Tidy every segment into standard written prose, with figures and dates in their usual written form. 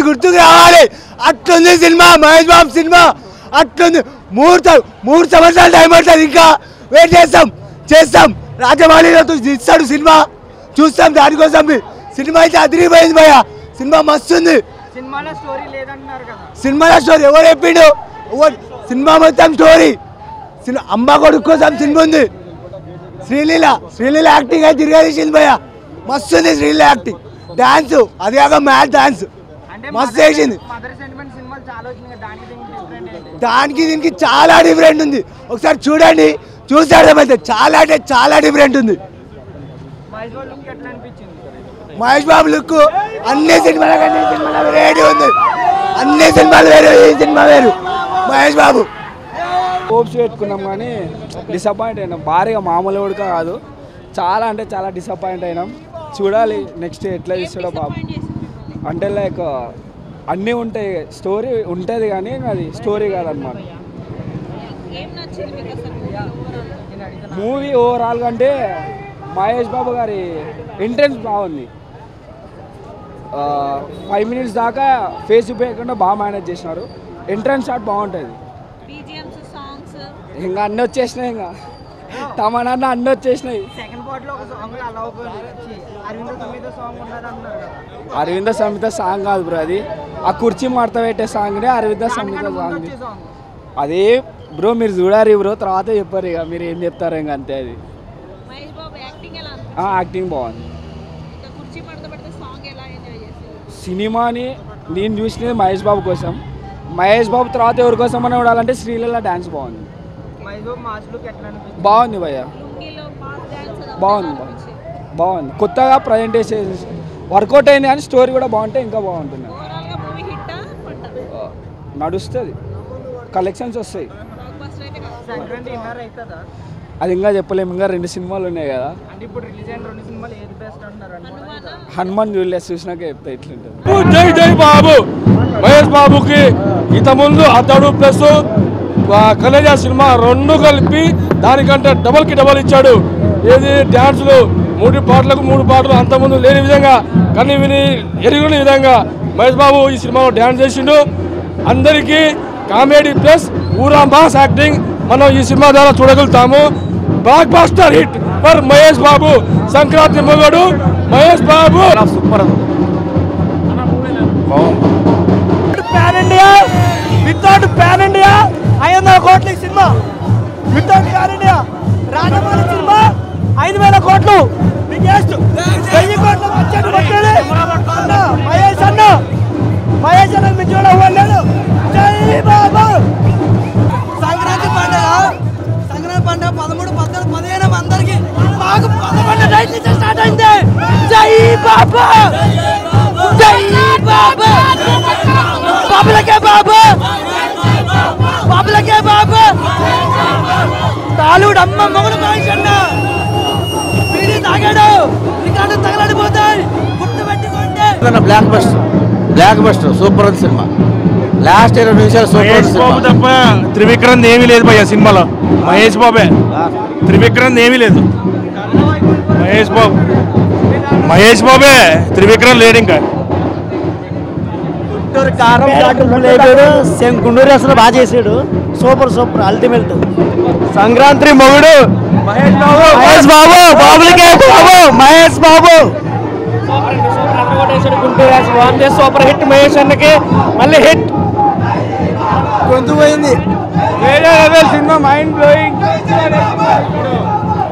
గుర్తుకు రావాలి. అట్లుంది సినిమా, మహేష్ బాబు సినిమా అట్లుంది. 3 సంవత్సరాలు టైం పడుతుంది, ఇంకా వెయిట్ చేస్తాం. రాజమౌళిలో ఇస్తాడు సినిమా, చూస్తాం. దానికోసం సినిమా అయితే అదిరిపోయింది భయ్య. సినిమా మస్తుంది. సినిమాలో స్టోరీ ఎవరు చెప్పిండు? సినిమా మొత్తం స్టోరీ. అమ్మ కొడుకు కోసం సినిమా ఉంది. శ్రీలీల యాక్టింగ్ అయితే తిరిగేసింది భయ్య, మస్తుంది. శ్రీలీల యాక్టింగ్, డాన్స్, అది కాక మ్యాచ్ డాన్స్ మస్తు వేసింది. దానికి దీనికి చాలా డిఫరెంట్ ఉంది. ఒకసారి చూడండి, చూసి అర్థమైతే చాలా అంటే చాలా డిఫరెంట్ ఉంది. మహేష్ బాబు లుక్ అన్ని సినిమాల వేరే ఉంది. అన్ని సినిమాలు వేరు, ఈ సినిమా వేరు. మహేష్ బాబు హోప్స్ పెట్టుకున్నాం కానీ డిసప్పాయింట్ అయినాం. భారీగా మామూలు కూడా కాదు, చాలా అంటే చాలా డిసప్పాయింట్ అయినాం. చూడాలి నెక్స్ట్ ఎట్లా చేస్తాడో బాబు. అంటే లైక్ అన్నీ ఉంటాయి, స్టోరీ ఉంటుంది కానీ అది స్టోరీ కాదనమాట. మూవీ ఓవరాల్గా అంటే మహేష్ బాబు గారి ఎంట్రెన్స్ బాగుంది. 5 minutes దాకా ఫేస్ చూపించకుండా బాగా మేనేజ్ చేసినారు. ఎంట్రన్స్ షాట్ బాగుంటుంది. ఇంకా అన్నీ వచ్చేసినాయి, ఇంకా తమన్నా అన్నీ వచ్చేసినాయి. అరవింద సమిత సాంగ్ కాదు బ్రో, అది ఆ కుర్చీ మడత పెట్టే సాంగ్నే అరవింద సమిత సాంగ్. అదే బ్రో మీరు చూడాలి బ్రో, తర్వాత చెప్పారు ఇక మీరు ఏం చెప్తారు ఇంకా అంతే. అది యాక్టింగ్ బాగుంది. సినిమాని నేను చూసినది మహేష్ బాబు కోసం. మహేష్ బాబు తర్వాత ఎవరి కోసం అని చూడాలంటే శ్రీలీల డ్యాన్స్ బాగుంది. బాగుంది భయ్య, బాగుంది. కొత్తగా ప్రజెంటేషన్ వర్కౌట్ అయింది కానీ స్టోరీ కూడా బాగుంటే ఇంకా బాగుంటుంది. నడుస్తుంది, కలెక్షన్స్ వస్తాయి. అది ఇంకా చెప్పలేము, ఇంకా 2 సినిమాలు ఉన్నాయి కదా. హనుమాన్ చూడలేదు, చూసినాక చెప్తా ఇట్లుంటుంది. జై బాబు. మహేష్ బాబుకి ఇంతకుముందు అతడు ప్లస్ కలేజా సినిమా 2 కలిపి దానికంటే డబల్కి డబల్ ఇచ్చాడు. ఏది డ్యాన్సులు 3 పాటలకు 3 పాటలు అంతకుముందు లేని విధంగా, కానీ విని ఎరుగుని విధంగా మహేష్ బాబు ఈ సినిమాలో డ్యాన్స్ చేసిండు. అందరికీ కామెడీ ప్లస్ ఊరా మాస్ యాక్టింగ్ మనం ఈ సినిమా ద్వారా చూడగలుగుతాము. Blockbuster hit for Mahesh Babu. Sankranti మొగడు Mahesh Babu. Super. Pan India 500 కోట్ల cinema. Without pan India Rajamouli cinema 5,000 కోట్లు. బిగ్గెస్ట్ 1000 కోట్ల బడ్జెట్ కొట్టేది మహేష్ అన్న మీ చూడ అవ్వలేదు. జై బాబు. సంక్రాంతి పండుగ 13, 14, 15 అందరికి మాకు 11 నైట్ నుంచి స్టార్ట్ అయింది. జై బాబు, జై బాబు, బాబులకే బాబు, బాబులకే బాబు. తాలుడు అమ్మ మొగుడు మహేష్ అన్న పీడి తాగాడు, రికార్డు తగలడిపోతాయి, గుర్తు పెట్టుకోండి. Block buster super cinema. Last 20 నిమిషాలు సూపర్ సినిమా తప్ప త్రివిక్రమ్ ఏమీ లేదు భయ్య సినిమాలో. మహేష్ బాబే, త్రివిక్రమ్ ఏమీ లేదు. మహేష్ బాబే, త్రివిక్రమ్ లేడు. ఇంకా గుండూరు అసలు బాగా చేసాడు. Super ultimate. సంక్రాంతి మొగుడు మహేష్ బాబు, బాబులకే బాబు మహేష్ బాబు. Guntur super hit. మహేష్ అన్నకి మళ్ళీ హిట్. గొంతు పోయింది. వేరే level cinema, mind blowing.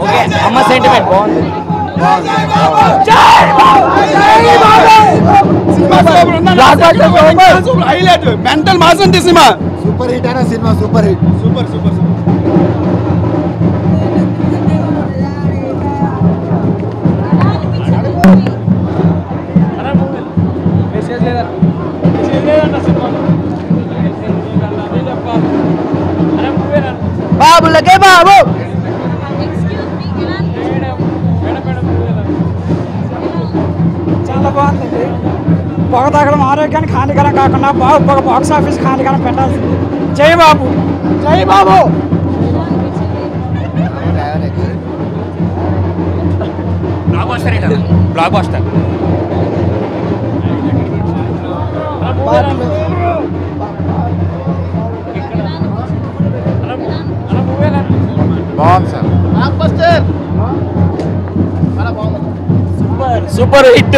Okay, అమ్మ సెంటిమెంట్ బాగుంది. మెంటల్ మాస్ అంటే సినిమా సూపర్ హిట్ అయిన సినిమా, సూపర్ హిట్. సూపర్. బాబులకే బాబు. చాలా బాగుందండి. పొగ తాగడం ఆరోగ్యానికి హానికరం కాకుండా బాక్స్ ఆఫీస్ హానికరం పెట్టాల్సింది. జై బాబు, జై బాబు. Blockbuster. బాగుంది సార్. Super hit.